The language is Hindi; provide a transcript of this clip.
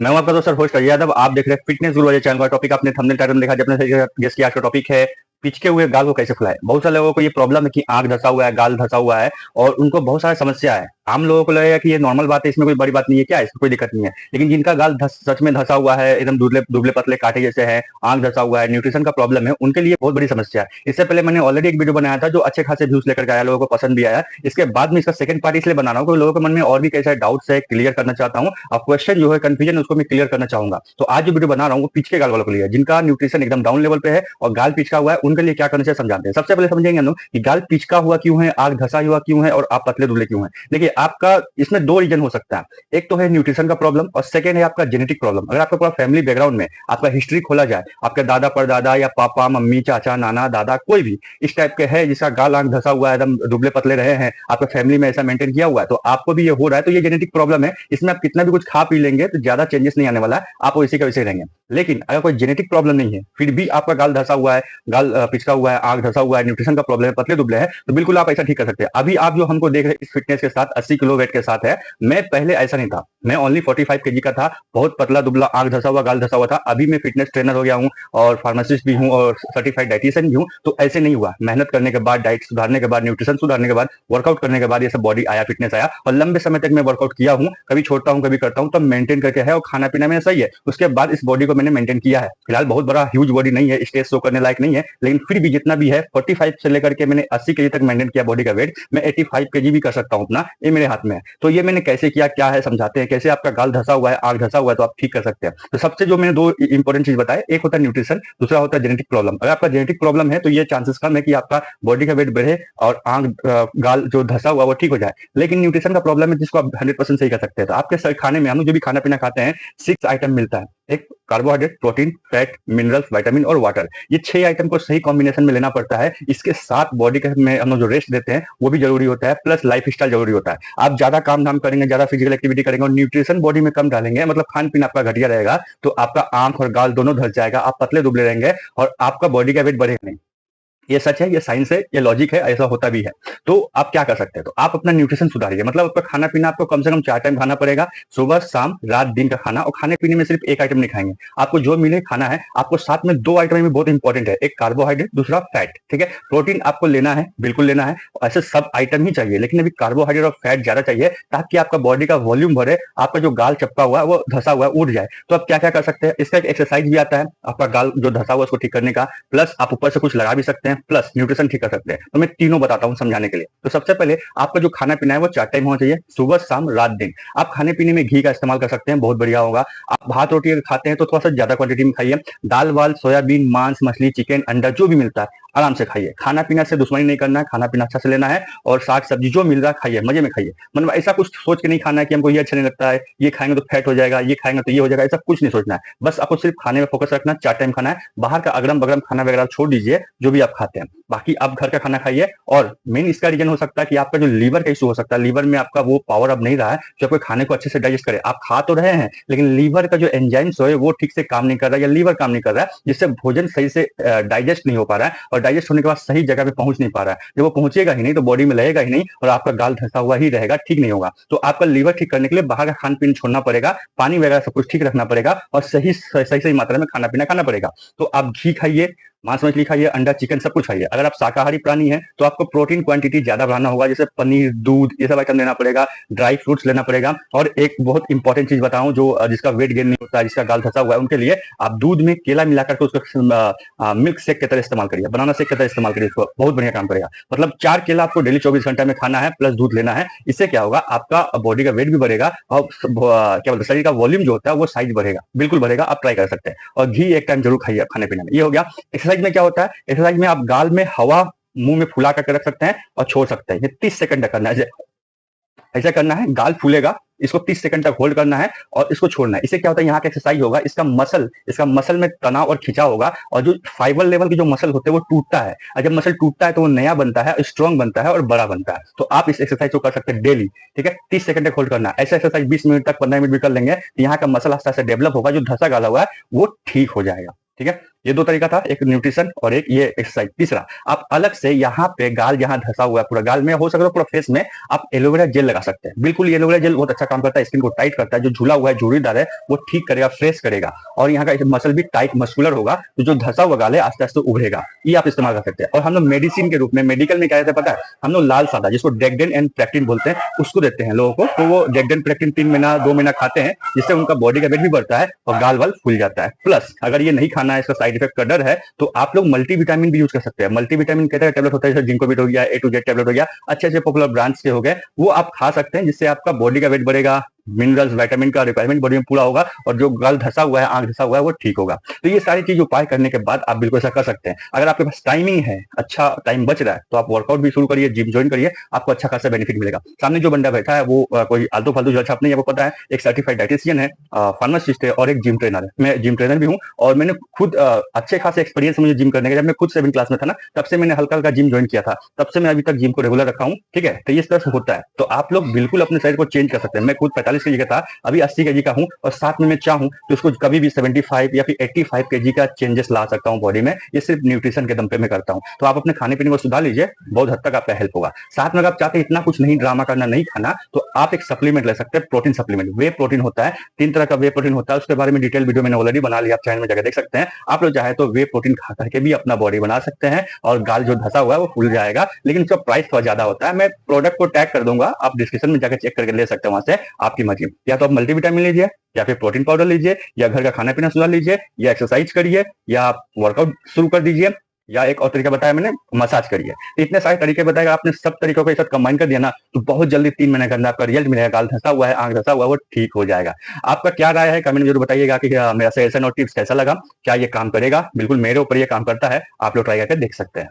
मैं हूं आपका दोस्त सर होस्ट अजय यादव। आप देख रहे हैं फिटनेस गुरु अजय चैनल का। टॉपिक आपने थंबनेल टाइटल में देखा, जब आपने गेस किया। आज का टॉपिक है पिचके हुए गाल को कैसे फुलाए। बहुत सारे लोगों को ये प्रॉब्लम है कि आंख धसा हुआ है, गाल धसा हुआ है और उनको बहुत सारी समस्या है। आम लोगों को लगेगा कि ये नॉर्मल बात है, इसमें कोई बड़ी बात नहीं है, क्या है, इसमें कोई दिक्कत नहीं है। लेकिन जिनका गाल सच में धसा हुआ है, एकदम दुबले दुबले पतले कांटे जैसे है, आंख धसा हुआ है, न्यूट्रिशन का प्रॉब्लम है, उनके लिए बहुत बड़ी समस्या है। इससे पहले मैंने ऑलरेडी एक वीडियो बनाया था जो अच्छे खासे व्यूज लेकर के आया, लोगों को पसंद भी आया। इसके बाद में इसका सेकंड पार्ट इसलिए बना रहा हूँ क्योंकि लोगों के मन में और भी कई सारे डाउट्स है, क्लियर करना चाहता हूँ। और क्वेश्चन जो है, कंफ्यूजन, उसको मैं क्लियर करना चाहूंगा। तो आज जो वीडियो बना रहा हूँ वो पिच के गाल वालों के लिए, जिनका न्यूट्रिशन एकदम डाउन लेवल पे है और गाल पिचका हुआ है, उनके लिए क्या करना चाहिए समझाते हैं। सबसे पहले समझेंगे हम लोग कि गाल पिचका हुआ क्यों है, आंख धसा हुआ क्यों है और आप पतले दुबले क्यों है। देखिए, आपका इसमें दो रीजन हो सकता है। एक तो है न्यूट्रिशन का प्रॉब्लम और सेकंड है आपका जेनेटिक प्रॉब्लम। अगर आपका पूरा फैमिली बैकग्राउंड में आपका हिस्ट्री खोला जाए, आपके दादा परदादा या पापा मम्मी चाचा नाना दादा कोई भी इस टाइप के है जिसका गाल आंख धसा हुआ है, एकदम दुबले पतले रहे हैं, आपका फैमिली में ऐसा मेंटेन किया हुआ है, तो आपको भी ये हो रहा है, तो ये जेनेटिक प्रॉब्लम है। इसमें आप कितना भी कुछ खा पी लेंगे तो ज्यादा चेंजेस नहीं आने वाला है, आप इसी का वैसे रहेंगे। लेकिन अगर कोई जेनेटिक प्रॉब्लम नहीं है, फिर भी आपका गाल धसा हुआ है, गाल पिचका हुआ है, आंख धसा हुआ है, न्यूट्रिशन का प्रॉब्लम है, पतले दुबले है, तो बिल्कुल आप ऐसा ठीक कर सकते हैं। अभी आप जो हमको देख रहे हैं इस फिटनेस के साथ, 80 किलो वेट के साथ है। मैं पहले ऐसा नहीं था, मैं ओनली 45 केजी का था, बहुत पतला दुबला, आंख धसा हुआ, गाल धसा हुआ था। अभी मैं फिटनेस ट्रेनर हो गया हूँ और फार्मासिस्ट भी हूँ और सर्टिफाइड डाइटिशियन भी हूँ। तो ऐसे नहीं हुआ, मेहनत करने के बाद, डाइट सुधारने के बाद, न्यूट्रिशन सुधारने के बाद, वर्कआउट करने के बाद ये सब बॉडी आया, फिटनेस आया। और लंबे समय तक मैं वर्कआउट किया हूँ, कभी छोड़ता हूँ कभी करता हूँ, तब मेंटेन करके है और खाना पीना मेरा सही है। उसके बाद इस बॉडी को मैंने मेंटेन किया है। फिलहाल बहुत बड़ा ह्यूज बॉडी नहीं है, स्टेज शो करने लायक नहीं है, लेकिन फिर भी जितना भी है 45 से लेकर के मैंने 80 केजी तक मेंटेन किया बॉडी का वेट। मैं 85 केजी भी कर सकता हूँ अपना, ये मेरे हाथ में है। तो ये मैंने कैसे किया, क्या है समझाते हैं। कैसे आपका गाल धसा हुआ है, आंख धसा हुआ है, तो आप ठीक कर सकते हैं। तो सबसे जो मैंने दो इंपॉर्टेंट चीज बताए, एक होता है न्यूट्रिशन, दूसरा होता है जेनेटिक प्रॉब्लम। अगर आपका जेनेटिक प्रॉब्लम है तो ये चांसेस कम है कि आपका बॉडी का वेट बढ़े और आंख गाल जो धसा हुआ वो ठीक हो जाए। लेकिन न्यूट्रिशन का प्रॉब्लम है जिसको आप 100% सही कर सकते हैं। तो आपके खाने में, हम जो भी खाना पीना खाते हैं, 6 आइटम मिलता है। एक carbohydrate, protein, fat, minerals, vitamin और वाटर। ये 6 आइटम को सही कॉम्बिनेशन में लेना पड़ता है। इसके साथ बॉडी के में हम जो रेस्ट देते हैं वो भी जरूरी होता है, प्लस लाइफ स्टाइल जरूरी होता है। आप ज्यादा काम धाम करेंगे, ज्यादा फिजिकल एक्टिविटी करेंगे और न्यूट्रिशन बॉडी में कम डालेंगे, मतलब खान पीन आपका घटिया रहेगा, तो आपका आंख और गाल दोनों धस जाएगा, आप पतले दुबले रहेंगे और आपका बॉडी का वेट बढ़ेगा नहीं। ये सच है, ये साइंस है, ये लॉजिक है, ऐसा होता भी है। तो आप क्या कर सकते हैं, तो आप अपना न्यूट्रिशन सुधारिए। मतलब आपका खाना पीना आपको कम से कम 4 टाइम खाना पड़ेगा, सुबह शाम रात दिन का खाना। और खाने पीने में सिर्फ एक आइटम नहीं खाएंगे, आपको जो मिले खाना है। आपको साथ में 2 आइटम भी बहुत इंपॉर्टेंट है, एक कार्बोहाइड्रेट, दूसरा फैट। ठीक है, प्रोटीन आपको लेना है, बिल्कुल लेना है, ऐसे सब आइटम ही चाहिए, लेकिन अभी कार्बोहाइड्रेट और फैट ज्यादा चाहिए ताकि आपका बॉडी का वॉल्यूम बढ़े, आपका जो गाल चपका हुआ है वो धसा हुआ है उठ जाए। तो आप क्या क्या कर सकते हैं, इसका एक एक्सरसाइज भी आता है आपका गाल जो धसा हुआ उसको ठीक करने का, प्लस आप ऊपर से कुछ लगा भी सकते हैं, प्लस न्यूट्रिशन ठीक कर सकते हैं। तो मैं तीनों बताता हूं समझाने के लिए। तो सबसे पहले आपका जो खाना पीना है वो 4 टाइम होना चाहिए, सुबह शाम रात दिन। आप खाने पीने में घी का इस्तेमाल कर सकते हैं, बहुत बढ़िया होगा। आप भात रोटी अगर खाते हैं तो थोड़ा सा ज्यादा क्वांटिटी में खाइए। दाल वाल, सोयाबीन, मांस, मछली, चिकन, अंडा जो भी मिलता है आराम से खाइए। खाना पीना से दुश्मनी नहीं करना है, खाना पीना अच्छा से लेना है और साग सब्जी जो मिल रहा है खाइए, मजे में खाइए। मतलब ऐसा कुछ सोच के नहीं खाना है कि हमको ये अच्छा नहीं लगता है, ये खाएंगे तो फैट हो जाएगा, ये खाएंगे तो ये हो जाएगा, ऐसा कुछ नहीं सोचना है। बस आपको सिर्फ खाने में फोकस रखना है, 4 टाइम खाना है। बाहर का अगरम बगरम खाना वगैरह छोड़ दीजिए, जो भी आप खाते हैं, बाकी आप घर का खाना खाइए। और मेन इसका रीजन हो सकता है कि आपका जो लीवर का इशू हो सकता है, लीवर में आपका वो पावर अब नहीं रहा है जो आपके खाने को अच्छे से डाइजेस्ट करे। आप खा तो रहे हैं लेकिन लीवर का जो एंजाइम्स है वो ठीक से काम नहीं कर रहा है, या लीवर काम नहीं कर रहा है, जिससे भोजन सही से डाइजेस्ट नहीं हो पा रहा है और डाइजेस्ट होने के बाद सही जगह पे पहुंच नहीं पा रहा है। जब वो पहुंचेगा ही नहीं तो बॉडी में लगेगा ही नहीं और आपका गाल धंसा हुआ ही रहेगा, ठीक नहीं होगा। तो आपका लीवर ठीक करने के लिए बाहर का खान पीन छोड़ना पड़ेगा, पानी वगैरह सब कुछ ठीक रखना पड़ेगा और सही सही सही मात्रा में खाना पीना खाना पड़ेगा। तो आप घी खाइए, मांस मछली खाइए, अंडा चिकन सब कुछ खाइए। अगर आप शाकाहारी प्राणी हैं तो आपको प्रोटीन क्वांटिटी ज्यादा बढ़ाना होगा, जैसे पनीर, दूध, ये सब आइटम लेना पड़ेगा, ड्राई फ्रूट्स लेना पड़ेगा। और एक बहुत इंपॉर्टेंट चीज बताऊं, जो जिसका वेट गेन नहीं होता है, जिसका गाल धंसा हुआ है, उनके लिए आप दूध में केला मिलाकर के उसको मिल्क शेक की तरह इस्तेमाल करिए, बनाना शेक की तरह इस्तेमाल करिए, इसको बहुत बढ़िया काम करेगा। मतलब 4 केला आपको डेली 24 घंटे में खाना है, प्लस दूध लेना है। इससे क्या होगा, आपका बॉडी का वेट भी बढ़ेगा और क्या बोलते हैं, शरीर का वॉल्यूम जो होता है वो साइज बढ़ेगा, बिल्कुल बढ़ेगा। आप ट्राई कर सकते हैं। और घी एक टाइम जरूर खाइए खाने पीने में। ये हो गया। एक्सरसाइज में क्या होता है, एक्सरसाइज में आप गाल में हवा मुंह में फुला करके रख सकते हैं और छोड़ सकते हैं। ये 30 सेकंड तक करना है, ऐसा करना है, गाल फूलेगा, इसको 30 सेकंड तक होल्ड करना है और इसको छोड़ना है। इससे क्या होता है, यहाँ का एक्सरसाइज होगा, इसका मसल में तनाव और खिंचाव होगा और जो फाइबर लेवल के जो मसल होते हैं वो टूटता है, और जब मसल टूटता है तो वो नया बनता है, स्ट्रॉन्ग बनता है और बड़ा बनता है। तो आप इस एक्सरसाइज को कर सकते हैं डेली। ठीक है, 30 सेकंड तक होल्ड करना है। ऐसा एक्सरसाइज 20 मिनट तक, 15 मिनट भी कर लेंगे, यहाँ का मसल आस्ते आस्ते डेवलप होगा, जो धंसा गाला हुआ है वो ठीक हो जाएगा। ठीक है, ये 2 तरीका था, एक न्यूट्रिशन और एक ये एक्सरसाइज। तीसरा, आप अलग से यहाँ पे गाल जहाँ धंसा हुआ है पूरा गाल में, हो सके तो पूरा फेस में आप एलोवेरा जेल लगा सकते हैं। बिल्कुल एलोवेरा जेल बहुत अच्छा काम करता है, स्किन को टाइट करता है, जो झूला हुआ है, झुर्रीदार है, वो ठीक करेगा, फ्रेश करेगा और यहाँ का मसल भी टाइट मस्कुलर होगा, तो जो धंसा हुआ गाल है आस्ते आस्ते उभरेगा। ये आप इस्तेमाल कर सकते हैं। और हम लोग मेडिसिन के रूप में, मेडिकल में क्या रहता है पता है, हम लोग लाल सादा जिसको डेक्डेन एंड प्रेक्टिन बोलते हैं उसको देते हैं लोगों को, तो वो डेक्डेन प्रेक्टिन 3 महीना 2 महीना खाते हैं, जिससे उनका बॉडी का वेट भी बढ़ता है और गाल वाल फूल जाता है। प्लस अगर ये नहीं खाना है, इसका साइड इफेक्ट का डर है, तो आप लोग मल्टीविटामिन भी यूज कर सकते हैं। मल्टीविटामिन कहते हैं टेबलेट होता है, जैसे जिंकोविट हो गया, A to Z टेबलेट हो गया, अच्छे अच्छे पॉपुलर ब्रांड्स के हो गए, वो आप खा सकते हैं, जिससे आपका बॉडी का वेट बढ़ेगा, मिनरल्स विटामिन का रिक्वायरमेंट बॉडी में पूरा होगा और जो गाल धसा हुआ है, आंख धसा हुआ है, वो ठीक होगा। तो ये सारी चीज उपाय करने के बाद आप बिल्कुल ऐसा कर सकते हैं। अगर आपके पास टाइमिंग है, अच्छा टाइम बच रहा है, तो आप वर्कआउट भी शुरू करिए, जिम ज्वाइन करिए, आपको अच्छा खासा बेनिफिट मिलेगा। सामने जो बंदा बैठा है वो कोई आलतू फालतू जलछाप नहीं है, आपको पता है, एक सर्टिफाइड डाइटिशियन है, फार्मासिस्ट है और एक जिम ट्रेनर है। मैं जिम ट्रेनर भी हूँ और मैंने खुद अच्छे खासे एक्सपीरियंस मुझे जिम करने का। जब मैं खुद 7 क्लास में था ना, तब से मैंने हल्का हल्का जिम ज्वाइन किया था, तब से मैं अभी तक जिम को रेगुलर रखा हूँ। ठीक है, तो इस तरह से होता है। तो आप लोग बिल्कुल अपने शरीर को चेंज कर सकते हैं। मैं खुद 45 kg का था, अभी 80 kg का हूं और साथ में मैं चाहूं तो उसको कभी भी 75 या फिर 85 kg का चेंजेस ला सकता हूं बॉडी में। ये सिर्फ न्यूट्रिशन के दम पे मैं करता हूं। तो आप अपने खाने पीने को सुधार लीजिए, बहुत हद तक आपका हेल्प होगा। साथ में अगर आप चाहते हैं इतना कुछ नहीं ड्रामा करना, नहीं खाना, तो आप एक सप्लीमेंट ले सकते हैं, प्रोटीन सप्लीमेंट। वे प्रोटीन होता है, 3 तरह का वे प्रोटीन होता है, उसके बारे में डिटेल वीडियो मैंने ऑलरेडी बना लिया, आप चैनल में जाकर देख सकते हैं। आप लोग चाहे तो वे प्रोटीन खा करके भी अपना बॉडी बना सकते हैं और गाल जो धसा हुआ है वो फूल जाएगा, लेकिन उसका प्राइस थोड़ा ज्यादा होता है। मैं प्रोडक्ट को टैग कर दूंगा, आप डिस्क्रिप्शन में जाकर चेक करके ले सकते हैं, वहां से आपकी मर्जी। या तो आप मल्टीविटामिन लीजिए, या फिर प्रोटीन पाउडर लीजिए, या घर का खाना पीना सुधार लीजिए, या एक्सरसाइज करिए, या आप वर्कआउट शुरू कर दीजिए, या एक और तरीका बताया मैंने, मसाज करिए। तो इतने सारे तरीके बताएगा, आपने सब तरीकों को एक साथ कंबाइन कर दिया ना, तो बहुत जल्दी 3 महीने के अंदर आपका रिजल्ट मिलेगा। गाल धंसा हुआ है, आंख धंसा हुआ है, वो ठीक हो जाएगा। आपका क्या राय है कमेंट में जरूर बताइएगा कि मेरा सजेशन और टिप्स कैसा लगा, क्या ये काम करेगा। बिल्कुल मेरे ऊपर ये काम करता है, आप लोग ट्राई करके देख सकते हैं।